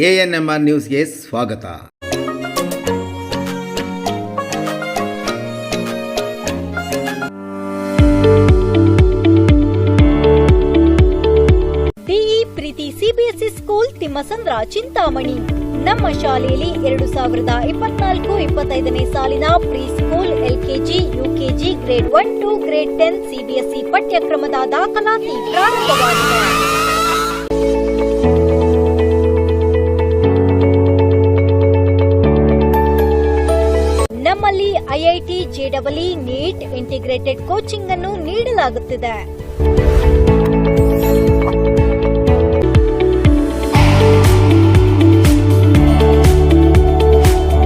ANMR ನ್ಯೂಸ್ಗೆ ಸ್ವಾಗತ. DE Preethi CBSE school Thimmasandra Chintamani. ನಮ್ಮ ಶಾಲೆಯಲ್ಲಿ 2024-25ನೇ ಸಾಲಿನ pre school, LKG, UKG, grade 1 to grade 10 CBSE ಪಠ್ಯಕ್ರಮದ ದಾಖಲಾತಿ ಪ್ರಾರಂಭವಾಗಿದೆ. ನಮ್ಮಲ್ಲಿ IIT, JEE, NEET, integrated coaching ಅನ್ನು ನೀಡಲಾಗುತ್ತಿದೆ.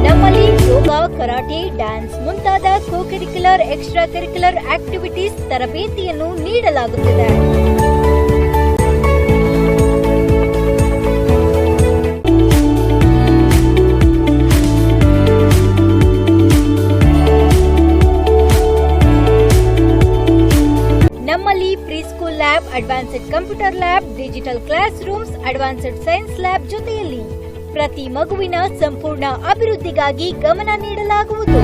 ನಮ್ಮಲ್ಲಿ ಯೋಗ, ಕರಾಟೆ, ಡ್ಯಾನ್ಸ್ ಮುಂತಾದ ಕೋ-ಕರಿಕ್ಯುಲರ್, ಎಕ್ಸ್ಟ್ರಾ ಕರಿಕ್ಯುಲರ್ ಆಕ್ಟಿವಿಟೀಸ್ ತರಬೇತಿಯನ್ನು ನೀಡಲಾಗುತ್ತಿದೆ. ನಮ್ಮಲ್ಲಿ pre school lab, advanced computer lab, digital classrooms, advanced science lab ಜೊತೆಯಲ್ಲಿ ಪ್ರತಿ ಮಗುವಿನ ಸಂಪೂರ್ಣ ಅಭಿವೃದ್ಧಿಗಾಗಿ ಗಮನ ನೀಡಲಾಗುವುದು.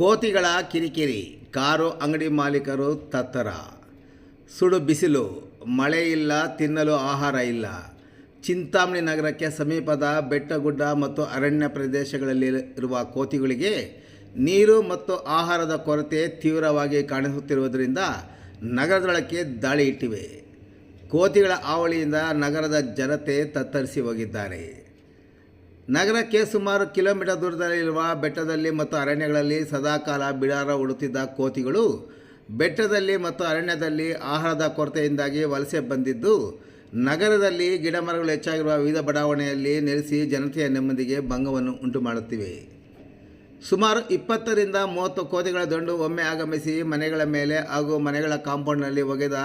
ಕೋತಿಗಳ ಕಿರಿಕಿರಿ, ಕಾರು ಅಂಗಡಿ ಮಾಲೀಕರು ತತ್ತರ. ಸುಡು ಬಿಸಿಲು, ಮಳೆ ಇಲ್ಲ, ತಿನ್ನಲು ಆಹಾರ ಇಲ್ಲ. ಚಿಂತಾಮಣಿ ನಗರಕ್ಕೆ ಸಮೀಪದ ಬೆಟ್ಟಗುಡ್ಡ ಮತ್ತು ಅರಣ್ಯ ಪ್ರದೇಶಗಳಲ್ಲಿ ಇರುವ ಕೋತಿಗಳಿಗೆ ನೀರು ಮತ್ತು ಆಹಾರದ ಕೊರತೆ ತೀವ್ರವಾಗಿ ಕಾಣಿಸುತ್ತಿರುವುದರಿಂದ ನಗರದೊಳಕ್ಕೆ ದಾಳಿ ಇಟ್ಟಿವೆ. ಕೋತಿಗಳ ಹಾವಳಿಯಿಂದ ನಗರದ ಜನತೆ ತತ್ತರಿಸಿ ಹೋಗಿದ್ದಾರೆ. ನಗರಕ್ಕೆ ಸುಮಾರು ಕಿಲೋಮೀಟರ್ ದೂರದಲ್ಲಿರುವ ಬೆಟ್ಟದಲ್ಲಿ ಮತ್ತು ಅರಣ್ಯಗಳಲ್ಲಿ ಸದಾಕಾಲ ಬಿಡಾರ ಹೂಡುತ್ತಿದ್ದ ಕೋತಿಗಳು ಬೆಟ್ಟದಲ್ಲಿ ಮತ್ತು ಅರಣ್ಯದಲ್ಲಿ ಆಹಾರದ ಕೊರತೆಯಿಂದಾಗಿ ವಲಸೆ ಬಂದಿದ್ದು, ನಗರದಲ್ಲಿ ಗಿಡಮರಗಳು ಹೆಚ್ಚಾಗಿರುವ ವಿವಿಧ ಬಡಾವಣೆಯಲ್ಲಿ ನೆಲೆಸಿ ಜನತೆಯ ನೆಮ್ಮದಿಗೆ ಭಂಗವನ್ನು ಉಂಟು ಮಾಡುತ್ತಿವೆ. ಸುಮಾರು 20ರಿಂದ 30 ಕೋತಿಗಳ ದಂಡು ಒಮ್ಮೆ ಆಗಮಿಸಿ ಮನೆಗಳ ಮೇಲೆ ಹಾಗೂ ಮನೆಗಳ ಕಾಂಪೌಂಡ್ನಲ್ಲಿ ಒಗೆದ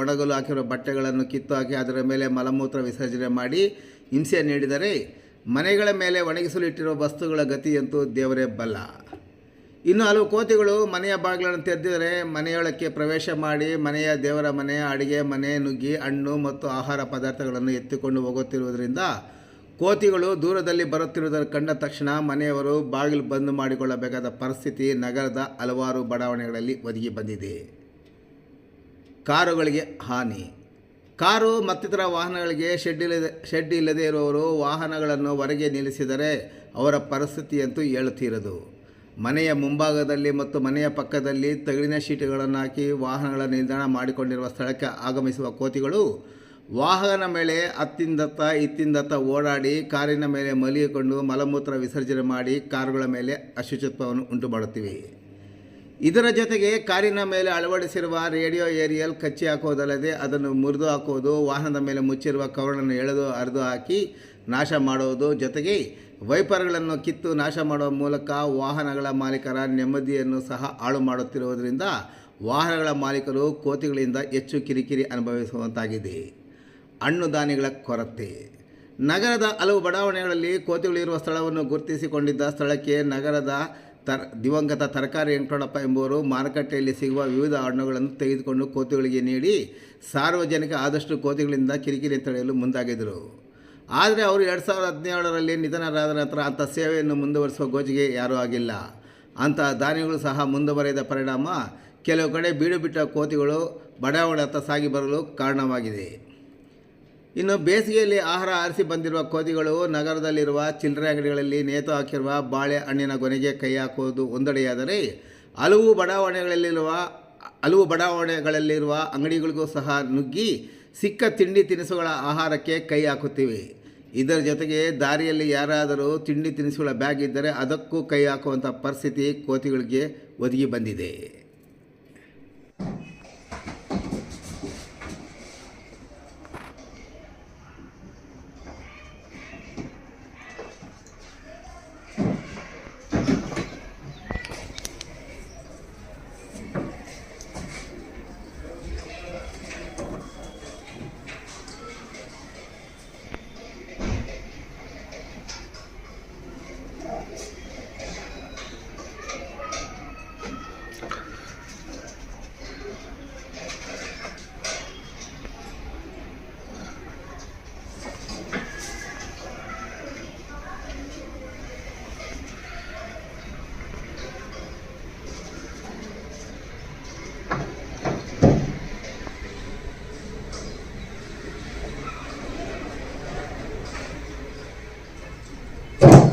ಒಣಗಲು ಹಾಕಿರುವ ಬಟ್ಟೆಗಳನ್ನು ಕಿತ್ತು ಹಾಕಿ ಅದರ ಮೇಲೆ ಮಲಮೂತ್ರ ವಿಸರ್ಜನೆ ಮಾಡಿ ಹಿಂಸೆ ನೀಡಿದರೆ, ಮನೆಗಳ ಮೇಲೆ ಒಣಗಿಸಲು ಇಟ್ಟಿರುವ ವಸ್ತುಗಳ ಗತಿಯಂತೂ ದೇವರೇ ಬಲ್ಲ. ಇನ್ನು ಹಲವು ಕೋತಿಗಳು ಮನೆಯ ಬಾಗಿಲನ್ನು ತೆರೆದಿದರೆ ಮನೆಯೊಳಕ್ಕೆ ಪ್ರವೇಶ ಮಾಡಿ ಮನೆಯ ದೇವರ ಮನೆ, ಅಡಿಗೆ ಮನೆ ನುಗ್ಗಿ ಹಣ್ಣು ಮತ್ತು ಆಹಾರ ಪದಾರ್ಥಗಳನ್ನು ಎತ್ತಿಕೊಂಡು ಹೋಗುತ್ತಿರುವುದರಿಂದ ಕೋತಿಗಳು ದೂರದಲ್ಲಿ ಬರುತ್ತಿರುವುದನ್ನು ಕಂಡ ತಕ್ಷಣ ಮನೆಯವರು ಬಾಗಿಲು ಬಂದ್ ಮಾಡಿಕೊಳ್ಳಬೇಕಾದ ಪರಿಸ್ಥಿತಿ ನಗರದ ಹಲವಾರು ಬಡಾವಣೆಗಳಲ್ಲಿ ಒದಗಿ ಬಂದಿದೆ. ಕಾರುಗಳಿಗೆ ಹಾನಿ. ಕಾರು ಮತ್ತಿತರ ವಾಹನಗಳಿಗೆ ಶೆಡ್ ಇಲ್ಲದೆ ಇರುವವರು ವಾಹನಗಳನ್ನು ಹೊರಗೆ ನಿಲ್ಲಿಸಿದರೆ ಅವರ ಪರಿಸ್ಥಿತಿಯಂತೂ ಹೇಳುತ್ತಿರದು. ಮನೆಯ ಮುಂಭಾಗದಲ್ಲಿ ಮತ್ತು ಮನೆಯ ಪಕ್ಕದಲ್ಲಿ ತಗಡಿನ ಶೀಟುಗಳನ್ನು ಹಾಕಿ ವಾಹನಗಳ ನಿಲ್ದಾಣ ಮಾಡಿಕೊಂಡಿರುವ ಸ್ಥಳಕ್ಕೆ ಆಗಮಿಸುವ ಕೋತಿಗಳು ವಾಹನ ಮೇಲೆ ಅತ್ತಿಂದತ್ತ ಇತ್ತಿಂದತ್ತ ಓಡಾಡಿ ಕಾರಿನ ಮೇಲೆ ಮಲಗಿಕೊಂಡು ಮಲಮೂತ್ರ ವಿಸರ್ಜನೆ ಮಾಡಿ ಕಾರುಗಳ ಮೇಲೆ ಅಶುಚಿತ್ವವನ್ನು ಉಂಟು ಮಾಡುತ್ತಿವೆ. ಇದರ ಜೊತೆಗೆ ಕಾರಿನ ಮೇಲೆ ಅಳವಡಿಸಿರುವ ರೇಡಿಯೋ ಏರಿಯಲ್ ಕಚ್ಚಿ ಹಾಕುವುದಲ್ಲದೆ ಅದನ್ನು ಮುರಿದು ಹಾಕುವುದು, ವಾಹನದ ಮೇಲೆ ಮುಚ್ಚಿರುವ ಕವರನ್ನು ಎಳೆದು ಹರಿದು ಹಾಕಿ ನಾಶ ಮಾಡುವುದು, ಜೊತೆಗೆ ವೈಪರ್ಗಳನ್ನು ಕಿತ್ತು ನಾಶ ಮಾಡುವ ಮೂಲಕ ವಾಹನಗಳ ಮಾಲೀಕರ ನೆಮ್ಮದಿಯನ್ನು ಸಹ ಹಾಳು ಮಾಡುತ್ತಿರುವುದರಿಂದ ವಾಹನಗಳ ಮಾಲೀಕರು ಕೋತಿಗಳಿಂದ ಹೆಚ್ಚು ಕಿರಿಕಿರಿ ಅನುಭವಿಸುವಂತಾಗಿದೆ. ಹಣ್ಣು ಧಾನ್ಯಗಳ ಕೊರತೆ. ನಗರದ ಹಲವು ಬಡಾವಣೆಗಳಲ್ಲಿ ಕೋತಿಗಳಿರುವ ಸ್ಥಳವನ್ನು ಗುರುತಿಸಿಕೊಂಡಿದ್ದ ಸ್ಥಳಕ್ಕೆ ನಗರದ ದಿವಂಗತ ತರಕಾರಿ ವೆಂಕಟಪ್ಪ ಎಂಬುವರು ಮಾರುಕಟ್ಟೆಯಲ್ಲಿ ಸಿಗುವ ವಿವಿಧ ಹಣ್ಣುಗಳನ್ನು ತೆಗೆದುಕೊಂಡು ಕೋತಿಗಳಿಗೆ ನೀಡಿ ಸಾರ್ವಜನಿಕ ಆದಷ್ಟು ಕೋತಿಗಳಿಂದ ಕಿರಿಕಿರಿ ತಡೆಯಲು ಮುಂದಾಗಿದ್ದರು. ಆದರೆ ಅವರು 2017ರಲ್ಲಿ ನಿಧನರಾದ ನಂತರ ಅಂಥ ಸೇವೆಯನ್ನು ಮುಂದುವರಿಸುವ ಗೋಜಿಗೆ ಯಾರೂ ಆಗಿಲ್ಲ. ಅಂತಹ ದಾನಿಗಳು ಸಹ ಮುಂದುವರೆದ ಪರಿಣಾಮ ಕೆಲವು ಕಡೆ ಬೀಡು ಬಿಟ್ಟ ಕೋತಿಗಳು ಬಡಾವಣೆಯತ್ತ ಸಾಗಿ ಬರಲು ಕಾರಣವಾಗಿದೆ. ಇನ್ನು ಬೇಸಿಗೆಯಲ್ಲಿ ಆಹಾರ ಆರಿಸಿ ಬಂದಿರುವ ಕೋತಿಗಳು ನಗರದಲ್ಲಿರುವ ಚಿಲ್ಲರೆ ಅಂಗಡಿಗಳಲ್ಲಿ ನೇತು ಹಾಕಿರುವ ಬಾಳೆ ಹಣ್ಣಿನ ಗೊನೆಗೆ ಕೈ ಹಾಕುವುದು ಒಂದೆಡೆಯಾದರೆ, ಹಲವು ಬಡಾವಣೆಗಳಲ್ಲಿರುವ ಅಂಗಡಿಗಳಿಗೂ ಸಹ ನುಗ್ಗಿ ಸಿಕ್ಕ ತಿಂಡಿ ತಿನಿಸುಗಳ ಆಹಾರಕ್ಕೆ ಕೈ ಹಾಕುತ್ತಿವೆ. ಇದರ ಜೊತೆಗೆ ದಾರಿಯಲ್ಲಿ ಯಾರಾದರೂ ತಿಂಡಿ ತಿನಿಸುಗಳ ಬ್ಯಾಗ್ ಇದ್ದರೆ ಅದಕ್ಕೂ ಕೈ ಹಾಕುವಂಥ ಪರಿಸ್ಥಿತಿ ಕೋತಿಗಳಿಗೆ ಒದಗಿ ಬಂದಿದೆ. ಧನ್ಯವಾದಗಳು.